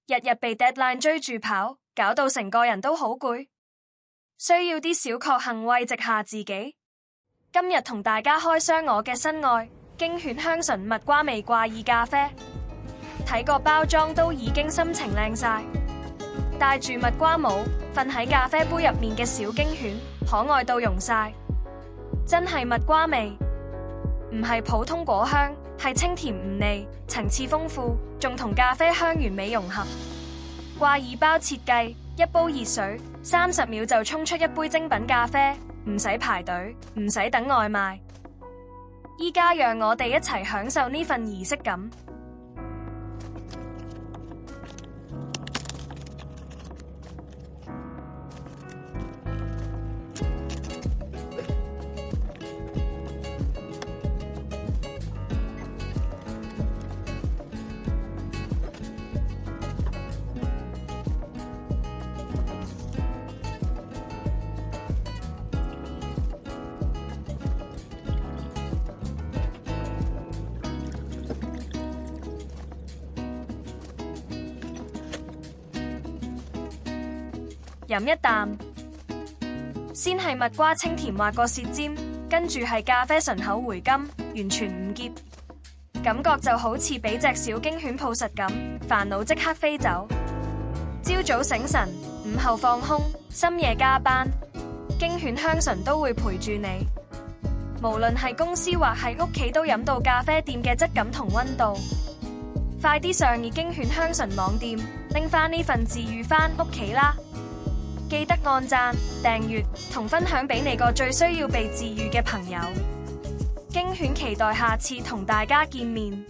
日日被 deadline 追住跑，搞到成個人都好攰，需要啲小確幸慰藉下自己。今日同大家開箱我嘅新愛京犬香醇蜜瓜味掛耳咖啡，睇個包裝都已經心情靚晒。戴住蜜瓜帽，瞓喺咖啡杯入面嘅小京犬，可愛到溶晒，真係蜜瓜味，唔係普通果香，係清甜唔膩，層次豐富，仲同咖啡香完美融合。掛耳包設計，一煲熱水，30秒就沖出一杯精品咖啡，唔使排隊，唔使等外賣。依家讓我哋一齊享受呢份儀式感。飲一啖，先係蜜瓜清甜滑過舌尖，跟住係咖啡醇厚回甘，完全唔澀，感覺就好似俾隻小京犬抱實咁，煩惱即刻飛走。朝早醒神，午後放空，深夜加班，京犬香醇都會陪住你。無論係公司或係屋企，都飲到咖啡店嘅質感同溫度。快啲上熱京犬香醇網店，拎翻呢份治癒翻屋企啦！記得按讚、訂閱同分享俾你個最需要被治癒嘅朋友。京犬期待下次同大家見面。